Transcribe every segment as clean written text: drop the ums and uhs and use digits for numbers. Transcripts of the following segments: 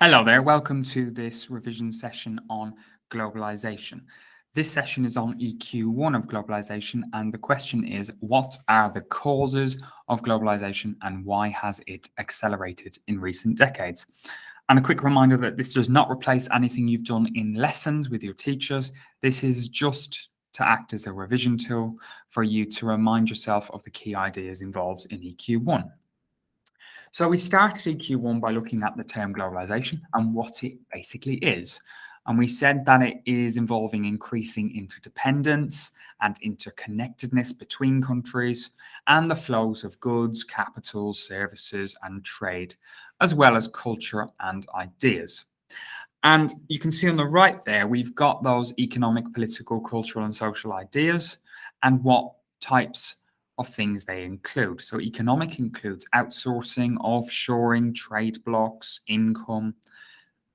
Hello there, welcome to this revision session on globalization. This session is on EQ1 of globalization, and the question is, what are the causes of globalization and why has it accelerated in recent decades? And a quick reminder that this does not replace anything you've done in lessons with your teachers. This is just to act as a revision tool for you to remind yourself of the key ideas involved in EQ1. So we started EQ1 by looking at the term globalization and what it basically is. And we said that it is involving increasing interdependence and interconnectedness between countries and the flows of goods, capital, services, and trade, as well as culture and ideas. And you can see on the right there, we've got those economic, political, cultural, and social ideas and what types of things they include. So economic includes outsourcing, offshoring, trade blocks, income.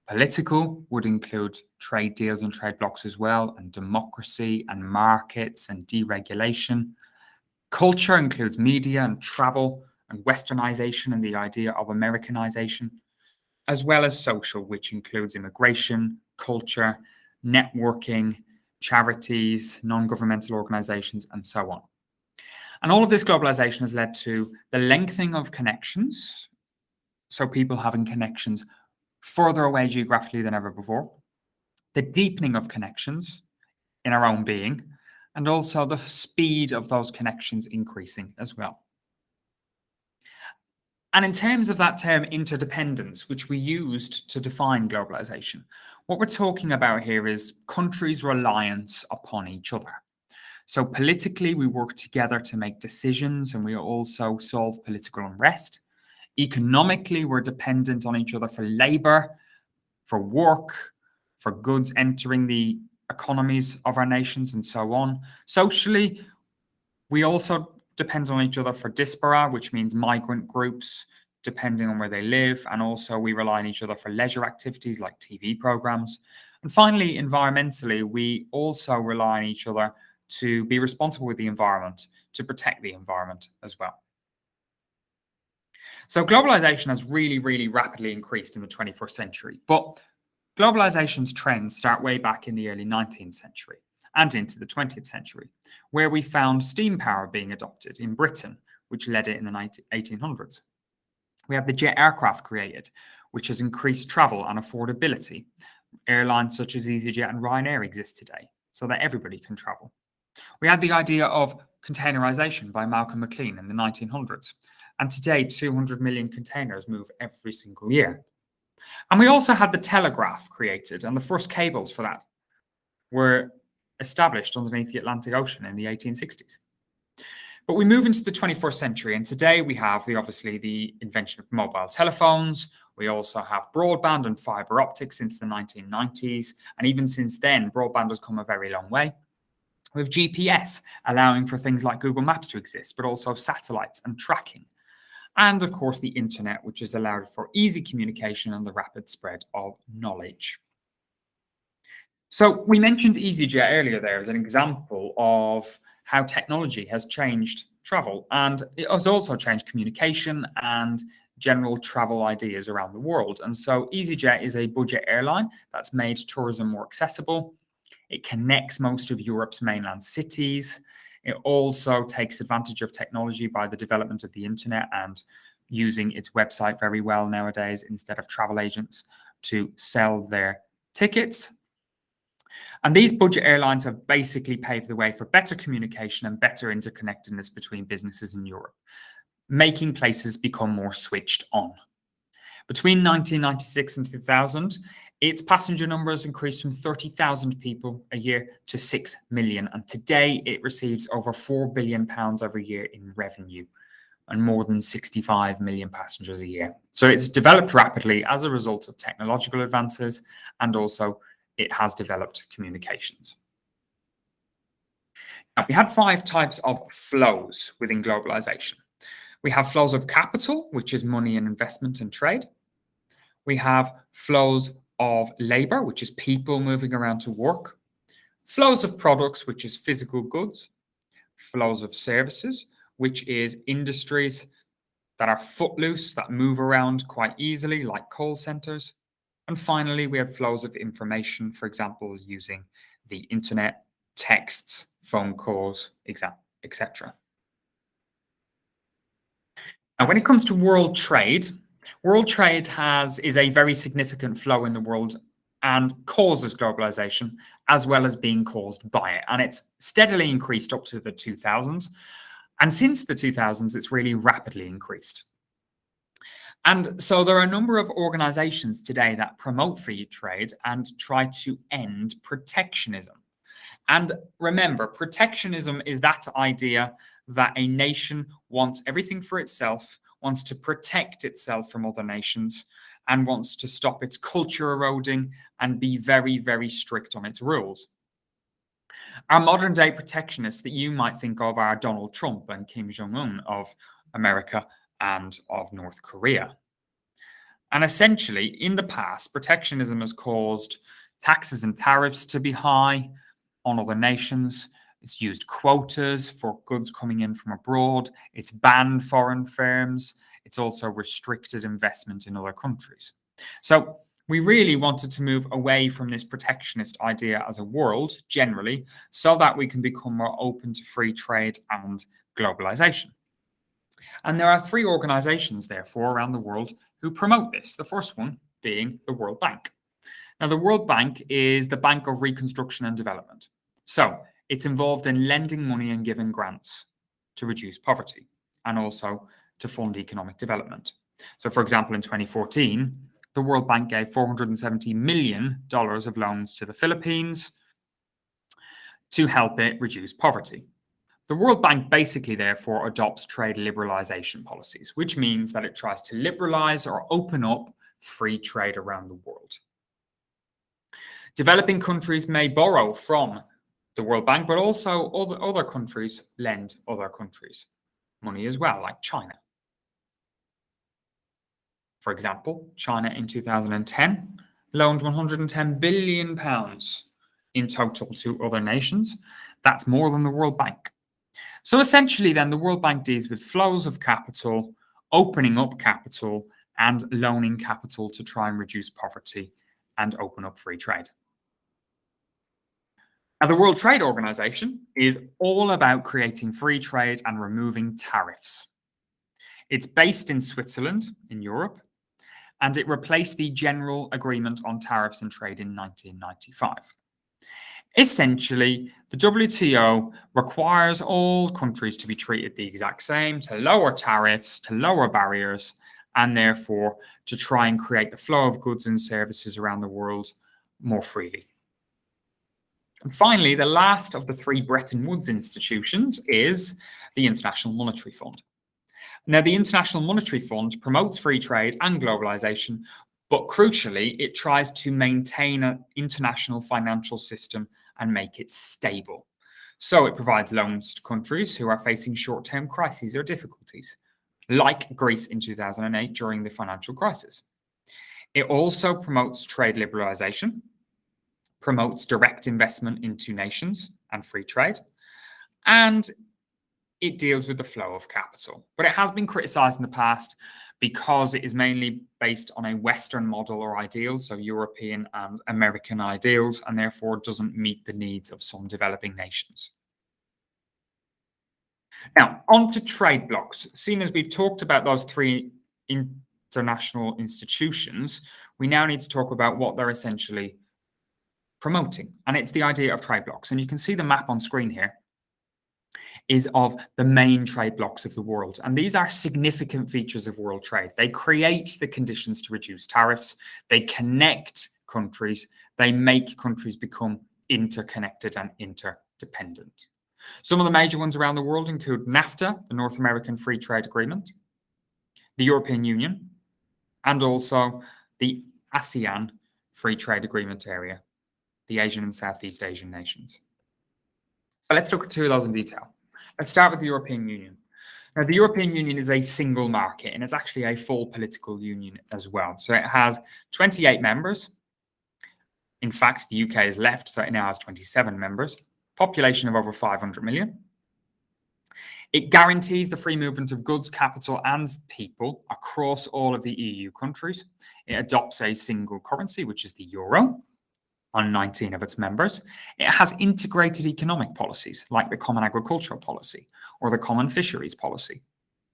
Political would include trade deals and trade blocks as well, and democracy and markets and deregulation. Culture includes media and travel and westernization and the idea of Americanization, as well as social, which includes immigration, culture, networking, charities, non-governmental organizations, and so on. And all of this globalization has led to the lengthening of connections, so people having connections further away geographically than ever before, the deepening of connections in our own being, and also the speed of those connections increasing as well. And in terms of that term interdependence, which we used to define globalization, what we're talking about here is countries' reliance upon each other. So politically, we work together to make decisions and we also solve political unrest. Economically, we're dependent on each other for labor, for work, for goods entering the economies of our nations and so on. Socially, we also depend on each other for diaspora, which means migrant groups, depending on where they live. And also we rely on each other for leisure activities like TV programs. And finally, environmentally, we also rely on each other to be responsible with the environment, to protect the environment as well. So globalization has really rapidly increased in the 21st century, but globalization's trends start way back in the early 19th century and into the 20th century, where we found steam power being adopted in Britain, which led it in the 1800s. We have the jet aircraft created, which has increased travel and affordability. Airlines such as Easyjet and Ryanair exist today, so that everybody can travel. We had the idea of containerization by Malcolm McLean in the 1900s. And today, 200 million containers move every single year. And we also had the telegraph created, and the first cables for that were established underneath the Atlantic Ocean in the 1860s. But we move into the 21st century, and today we have obviously the invention of mobile telephones. We also have broadband and fiber optics since the 1990s. And even since then, broadband has come a very long way. With GPS allowing for things like Google Maps to exist, but also satellites and tracking. And of course, the internet, which has allowed for easy communication and the rapid spread of knowledge. So we mentioned Easyjet earlier there as an example of how technology has changed travel, and it has also changed communication and general travel ideas around the world. And so Easyjet is a budget airline that's made tourism more accessible. It connects most of Europe's mainland cities. It also takes advantage of technology by the development of the internet and using its website very well nowadays instead of travel agents to sell their tickets. And these budget airlines have basically paved the way for better communication and better interconnectedness between businesses in Europe, making places become more switched on. Between 1996 and 2000, its passenger numbers increased from 30,000 people a year to 6 million. And today it receives over £4 billion every year in revenue and more than 65 million passengers a year. So it's developed rapidly as a result of technological advances, and also it has developed communications. Now, we had 5 types of flows within globalization. We have flows of capital, which is money and investment and trade. We have flows of labor, which is people moving around to work. Flows of products, which is physical goods. Flows of services, which is industries that are footloose, that move around quite easily, like call centers. And finally, we have flows of information, for example, using the internet, texts, phone calls, etc. Now, when it comes to world trade is a very significant flow in the world and causes globalization as well as being caused by it. And it's steadily increased up to the 2000s. And since the 2000s, it's really rapidly increased. And so there are a number of organizations today that promote free trade and try to end protectionism. And remember, protectionism is that idea that a nation wants everything for itself, wants to protect itself from other nations, and wants to stop its culture eroding and be very, very strict on its rules. Our modern day protectionists that you might think of are Donald Trump and Kim Jong-un of America and of North Korea. And essentially, in the past, protectionism has caused taxes and tariffs to be high on other nations. It's used quotas for goods coming in from abroad. It's banned foreign firms. It's also restricted investment in other countries. So we really wanted to move away from this protectionist idea as a world generally, so that we can become more open to free trade and globalization. And there are three organizations, therefore, around the world who promote this. The first one being the World Bank. Now, the World Bank is the Bank of Reconstruction and Development. So it's involved in lending money and giving grants to reduce poverty and also to fund economic development. So, for example, in 2014, the World Bank gave $470 million of loans to the Philippines to help it reduce poverty. The World Bank basically, therefore, adopts trade liberalization policies, which means that it tries to liberalize or open up free trade around the world. Developing countries may borrow from the World Bank, but also other countries lend other countries money as well, like China. For example, China in 2010 loaned £110 billion in total to other nations. That's more than the World Bank. So essentially then the World Bank deals with flows of capital, opening up capital and loaning capital to try and reduce poverty and open up free trade. Now, the World Trade Organization is all about creating free trade and removing tariffs. It's based in Switzerland, in Europe, and it replaced the General Agreement on Tariffs and Trade in 1995. Essentially, the WTO requires all countries to be treated the exact same, to lower tariffs, to lower barriers, and therefore to try and create the flow of goods and services around the world more freely. And finally, the last of the three Bretton Woods institutions is the International Monetary Fund. Now, the International Monetary Fund promotes free trade and globalization, but crucially, it tries to maintain an international financial system and make it stable. So it provides loans to countries who are facing short-term crises or difficulties, like Greece in 2008 during the financial crisis. It also promotes trade liberalization, promotes direct investment into nations and free trade, and it deals with the flow of capital. But it has been criticized in the past because it is mainly based on a Western model or ideal, so European and American ideals, and therefore doesn't meet the needs of some developing nations. Now, on to trade blocks. Seeing as we've talked about those three international institutions, we now need to talk about what they're essentially promoting, and it's the idea of trade blocks. And you can see the map on screen here is of the main trade blocks of the world. And these are significant features of world trade. They create the conditions to reduce tariffs. They connect countries. They make countries become interconnected and interdependent. Some of the major ones around the world include NAFTA, the North American Free Trade Agreement, the European Union, and also the ASEAN Free Trade Agreement area, the Asian and Southeast Asian nations. So let's look at two of those in detail. Let's start with the European Union. Now, the European Union is a single market, and it's actually a full political union as well. So it has 28 members. In fact, the UK is left, so it now has 27 members. Population of over 500 million. It guarantees the free movement of goods, capital, and people across all of the EU countries. It adopts a single currency, which is the euro, on 19 of its members. It has integrated economic policies like the Common Agricultural Policy or the Common Fisheries Policy.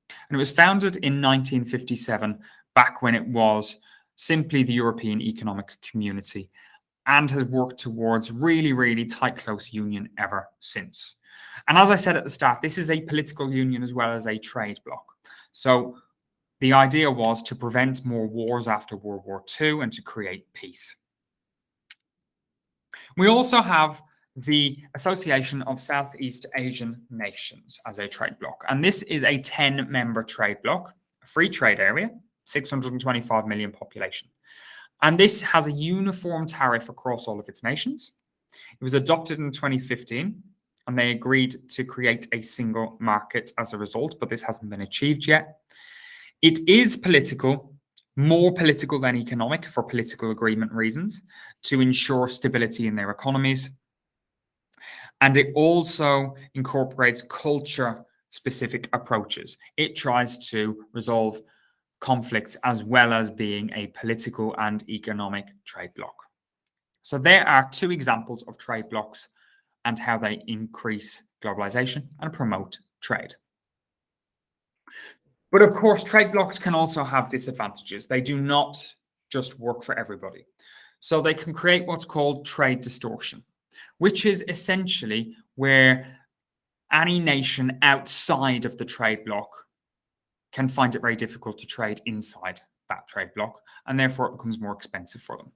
And it was founded in 1957, back when it was simply the European Economic Community, and has worked towards really, really tight, close union ever since. And as I said at the start, this is a political union as well as a trade bloc. So the idea was to prevent more wars after World War II and to create peace. We also have the Association of Southeast Asian Nations as a trade bloc. And this is a 10-member trade bloc, a free trade area, 625 million population. And this has a uniform tariff across all of its nations. It was adopted in 2015, and they agreed to create a single market as a result, but this hasn't been achieved yet. It is political, more political than economic for political agreement reasons, to ensure stability in their economies. And it also incorporates culture-specific approaches. It tries to resolve conflicts as well as being a political and economic trade bloc. So there are two examples of trade blocs and how they increase globalization and promote trade. But of course, trade blocs can also have disadvantages. They do not just work for everybody. So they can create what's called trade distortion, which is essentially where any nation outside of the trade bloc can find it very difficult to trade inside that trade bloc, and therefore it becomes more expensive for them.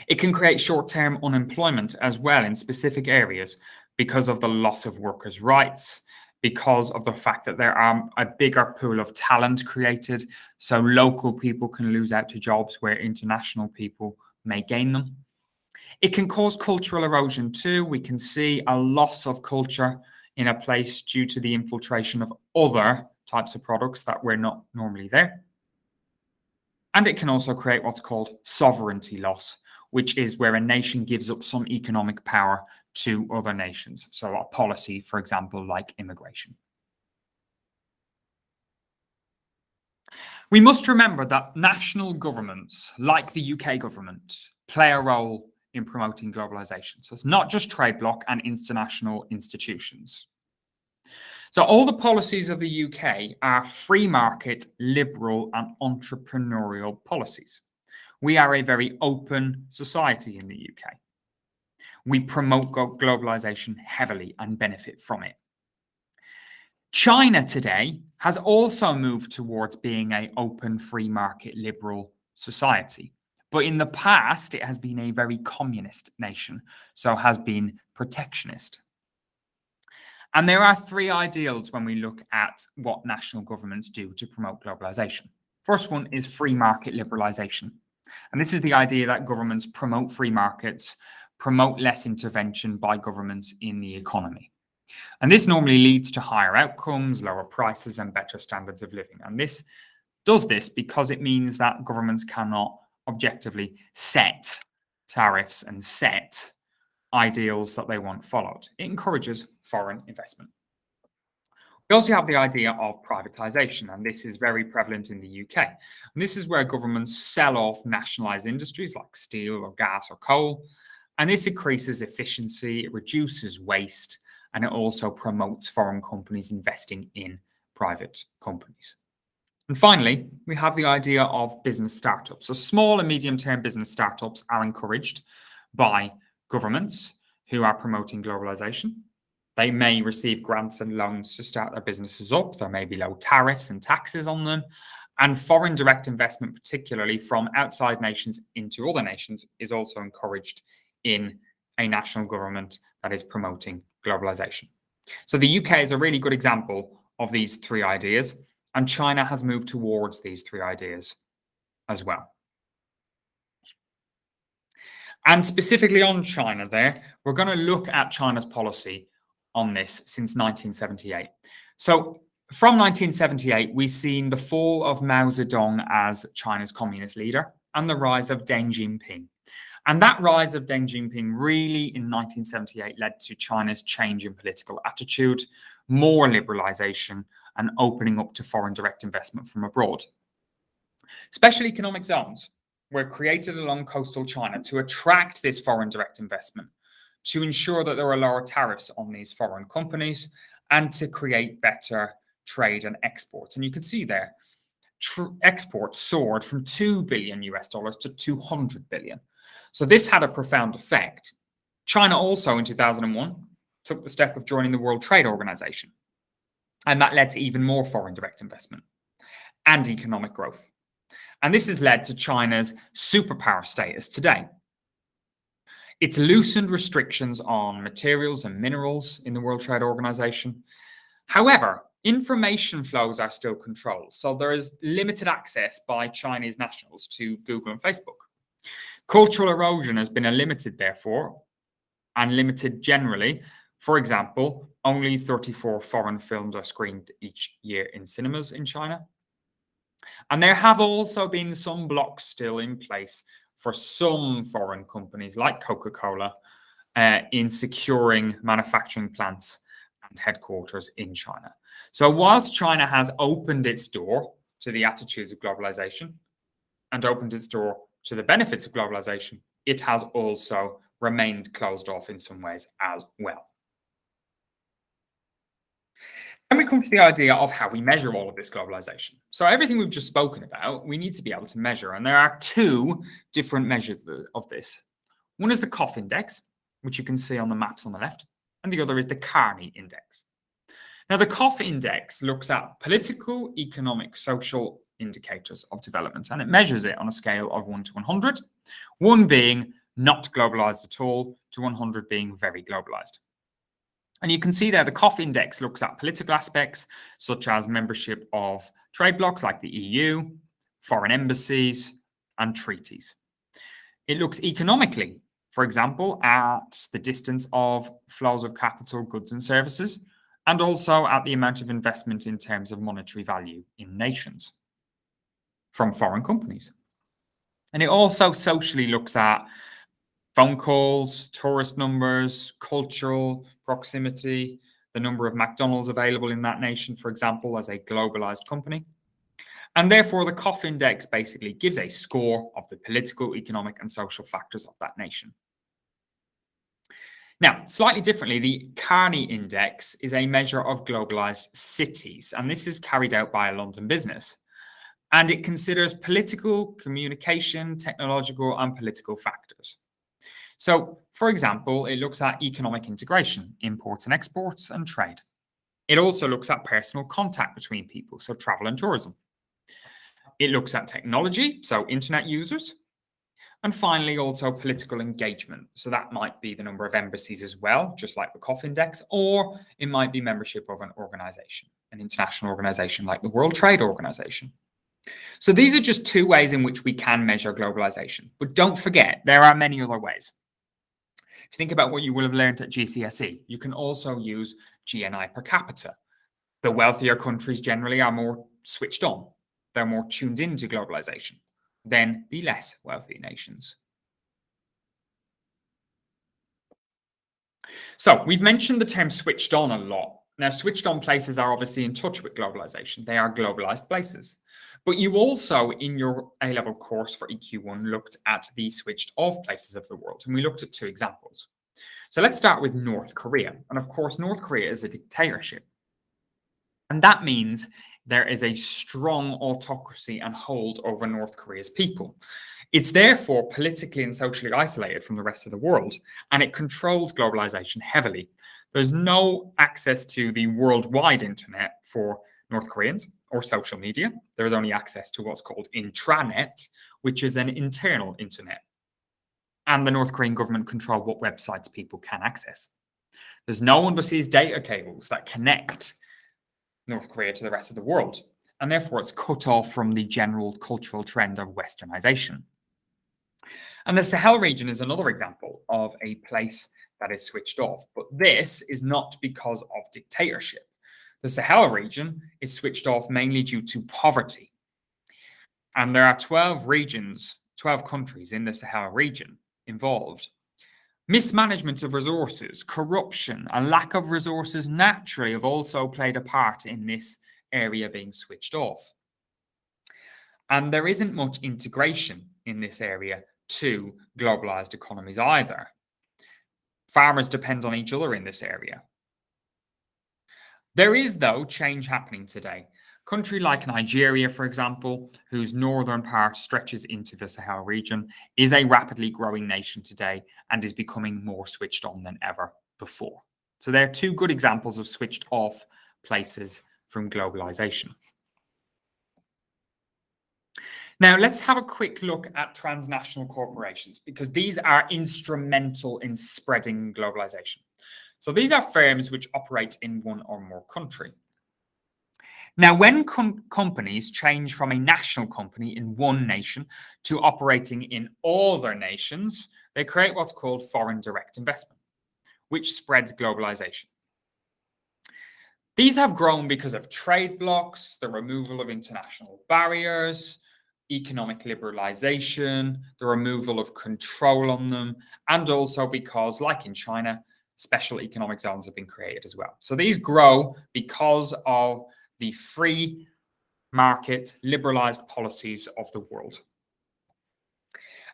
It can create short-term unemployment as well in specific areas because of the loss of workers' rights, because of the fact that there are a bigger pool of talent created, so local people can lose out to jobs where international people may gain them. It can cause cultural erosion too. We can see a loss of culture in a place due to the infiltration of other types of products that were not normally there. And it can also create what's called sovereignty loss, which is where a nation gives up some economic power to other nations. So a policy, for example, like immigration. We must remember that national governments, like the UK government, play a role in promoting globalization. So it's not just trade bloc and international institutions. So all the policies of the UK are free market, liberal and entrepreneurial policies. We are a very open society in the UK. We promote globalization heavily and benefit from it. China today has also moved towards being an open, free market, liberal society. But in the past, it has been a very communist nation, so has been protectionist. And there are three ideals when we look at what national governments do to promote globalization. First one is free market liberalization. And this is the idea that governments promote free markets, promote less intervention by governments in the economy. And this normally leads to higher outcomes, lower prices, and better standards of living. And this does this because it means that governments cannot objectively set tariffs and set ideals that they want followed. It encourages foreign investment. We also have the idea of privatization, and this is very prevalent in the UK. And this is where governments sell off nationalized industries like steel or gas or coal. And this increases efficiency, it reduces waste, and it also promotes foreign companies investing in private companies. And finally, we have the idea of business startups. So small and medium-term business startups are encouraged by governments who are promoting globalization. They may receive grants and loans to start their businesses up. There may be low tariffs and taxes on them. And foreign direct investment, particularly from outside nations into other nations, is also encouraged in a national government that is promoting globalization. So the UK is a really good example of these three ideas, and China has moved towards these three ideas as well. And specifically on China there, we're going to look at China's policy on this since 1978. So from 1978, we've seen the fall of Mao Zedong as China's communist leader and the rise of Deng Xiaoping. And that rise of Deng Xiaoping really in 1978 led to China's change in political attitude, more liberalisation, and opening up to foreign direct investment from abroad. Special economic zones were created along coastal China to attract this foreign direct investment, to ensure that there are lower tariffs on these foreign companies, and to create better trade and exports. And you can see there, exports soared from $2 billion to 200 billion. So this had a profound effect. China also in 2001 took the step of joining the World Trade Organization. And that led to even more foreign direct investment and economic growth. And this has led to China's superpower status today. It's loosened restrictions on materials and minerals in the World Trade Organization. However, information flows are still controlled, so there is limited access by Chinese nationals to Google and Facebook. Cultural erosion has been limited, therefore, and limited generally. For example, only 34 foreign films are screened each year in cinemas in China. And there have also been some blocks still in place for some foreign companies like Coca-Cola in securing manufacturing plants and headquarters in China. So whilst China has opened its door to the attitudes of globalization and opened its door to the benefits of globalization, it has also remained closed off in some ways as well. Then we come to the idea of how we measure all of this globalization. So everything we've just spoken about, we need to be able to measure. And there are two different measures of this. One is the COF index, which you can see on the maps on the left, and the other is the Kearney index. Now, the COF index looks at political, economic, social indicators of development, and it measures it on a scale of 1 to 100, 1 being not globalized at all, to 100 being very globalized. And you can see there the COF index looks at political aspects such as membership of trade blocs like the EU, foreign embassies, and treaties. It looks economically, for example, at the distance of flows of capital, goods, and services, and also at the amount of investment in terms of monetary value in nations from foreign companies. And it also socially looks at phone calls, tourist numbers, cultural proximity, the number of McDonald's available in that nation, for example, as a globalized company. And therefore, the COF index basically gives a score of the political, economic, and social factors of that nation. Now, slightly differently, the Kearney index is a measure of globalized cities, and this is carried out by a London business. And it considers political, communication, technological, and political factors. So, for example, it looks at economic integration, imports and exports, and trade. It also looks at personal contact between people, so travel and tourism. It looks at technology, so internet users. And finally, also political engagement. So that might be the number of embassies as well, just like the COF index, or it might be membership of an organization, an international organization like the World Trade Organization. So these are just two ways in which we can measure globalization. But don't forget, there are many other ways. If you think about what you will have learned at GCSE, you can also use GNI per capita. The wealthier countries generally are more switched on. They're more tuned into globalization than the less wealthy nations. So we've mentioned the term switched on a lot. Now, switched on places are obviously in touch with globalization. They are globalized places. But you also, in your A-level course for EQ1, looked at the switched off places of the world. And we looked at two examples. So let's start with North Korea. And of course, North Korea is a dictatorship. And that means there is a strong autocracy and hold over North Korea's people. It's therefore politically and socially isolated from the rest of the world, and it controls globalization heavily. There's no access to the worldwide internet for North Koreans or social media. There is only access to what's called intranet, which is an internal internet. And the North Korean government control what websites people can access. There's no underseas data cables that connect North Korea to the rest of the world, and therefore it's cut off from the general cultural trend of westernization. And the Sahel region is another example of a place that is switched off, but this is not because of dictatorship. The Sahel region is switched off mainly due to poverty. And there are 12 regions, 12 countries in the Sahel region involved. Mismanagement of resources, corruption, and lack of resources naturally have also played a part in this area being switched off. And there isn't much integration in this area to globalized economies either. Farmers depend on each other in this area. There is, though, change happening today. A country like Nigeria, for example, whose northern part stretches into the Sahel region, is a rapidly growing nation today and is becoming more switched on than ever before. So there are two good examples of switched off places from globalization. Now, let's have a quick look at transnational corporations, because these are instrumental in spreading globalization. So these are firms which operate in one or more country. Now, when companies change from a national company in one nation to operating in all their nations, they create what's called foreign direct investment, which spreads globalization. These have grown because of trade blocs, the removal of international barriers, economic liberalization, the removal of control on them, and also because, like in China, special economic zones have been created as well. So these grow because of the free market, liberalized policies of the world.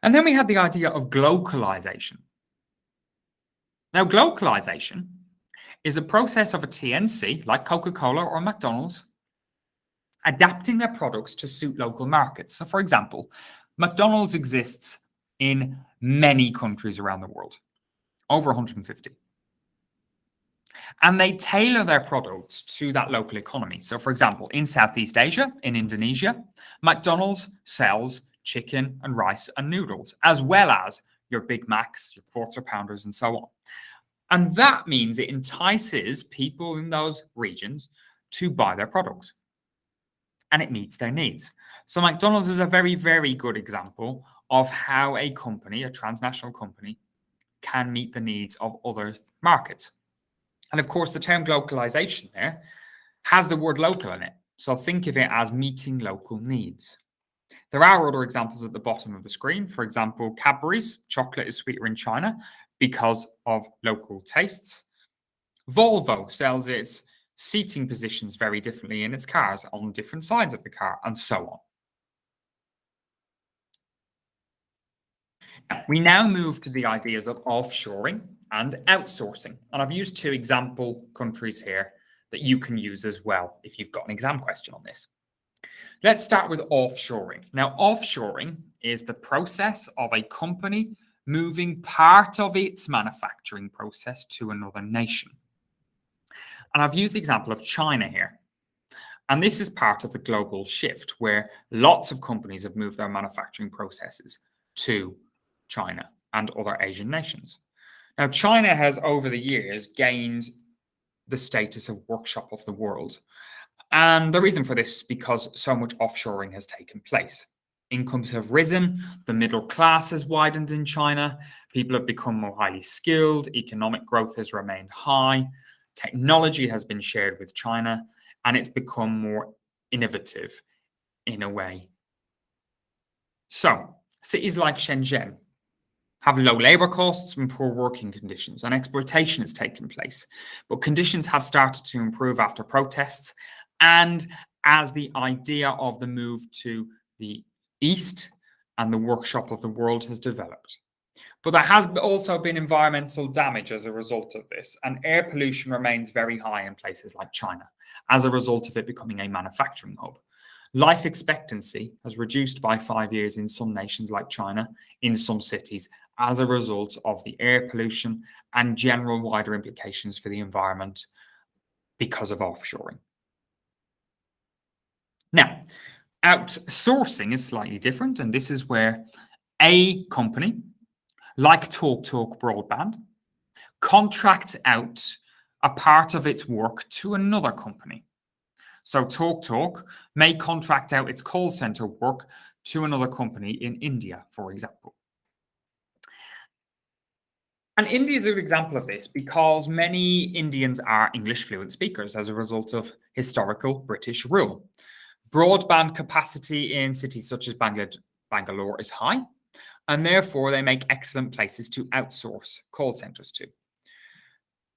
And then we had the idea of glocalization. Now, glocalization is a process of a TNC, like Coca-Cola or McDonald's, adapting their products to suit local markets. So, for example, McDonald's exists in many countries around the world, over 150. And they tailor their products to that local economy. So, for example, in Southeast Asia, in Indonesia, McDonald's sells chicken and rice and noodles, as well as your Big Macs, your quarter pounders, and so on. And that means it entices people in those regions to buy their products. And it meets their needs. So McDonald's is a very, very good example of how a company, a transnational company, can meet the needs of other markets. And of course, the term globalization there has the word local in it. So think of it as meeting local needs. There are other examples at the bottom of the screen. For example, Cadbury's chocolate is sweeter in China because of local tastes. Volvo sells its seating positions very differently in its cars on different sides of the car, and so on. We now move to the ideas of offshoring and outsourcing. And I've used two example countries here that you can use as well if you've got an exam question on this. Let's start with offshoring. Now, offshoring is the process of a company moving part of its manufacturing process to another nation. And I've used the example of China here. And this is part of the global shift where lots of companies have moved their manufacturing processes to China and other Asian nations. Now, China has over the years gained the status of workshop of the world. And the reason for this is because so much offshoring has taken place. Incomes have risen, the middle class has widened in China, people have become more highly skilled, economic growth has remained high, technology has been shared with China, and it's become more innovative in a way. So, cities like Shenzhen have low labor costs and poor working conditions, and exploitation has taken place. But conditions have started to improve after protests, and as the idea of the move to the East and the workshop of the world has developed. But there has also been environmental damage as a result of this, and air pollution remains very high in places like China as a result of it becoming a manufacturing hub. Life expectancy has reduced by 5 years in some nations like China, in some cities, as a result of the air pollution and general wider implications for the environment because of offshoring. Now, outsourcing is slightly different, and this is where a company like TalkTalk Broadband contracts out a part of its work to another company. So TalkTalk may contract out its call center work to another company in India, for example. And India is a good example of this because many Indians are English fluent speakers as a result of historical British rule. Broadband capacity in cities such as Bangalore is high, and therefore they make excellent places to outsource call centers to.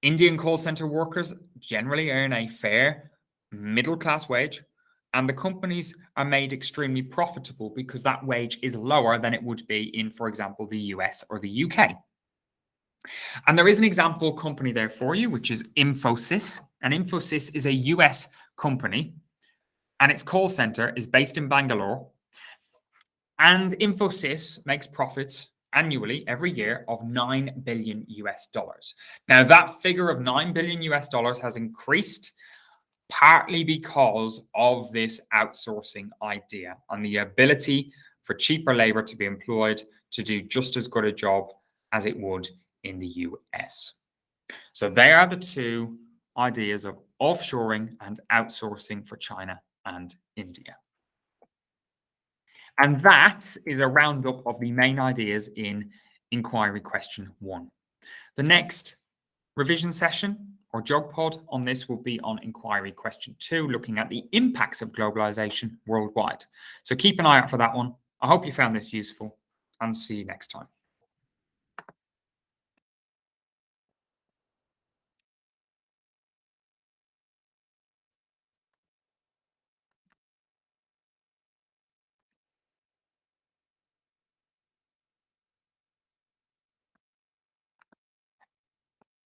Indian call center workers generally earn a fair middle-class wage, and the companies are made extremely profitable because that wage is lower than it would be in, for example, the US or the UK. And there is an example company there for you, which is Infosys. And Infosys is a US company, and its call center is based in Bangalore. And Infosys makes profits annually every year of 9 billion US dollars. Now, that figure of 9 billion US dollars has increased partly because of this outsourcing idea and the ability for cheaper labor to be employed to do just as good a job as it would in the US. So they are the two ideas of offshoring and outsourcing for China and India. And that is a roundup of the main ideas in inquiry question 1. The next revision session or job pod on this will be on inquiry question 2, looking at the impacts of globalization worldwide. So keep an eye out for that one. I hope you found this useful, and see you next time.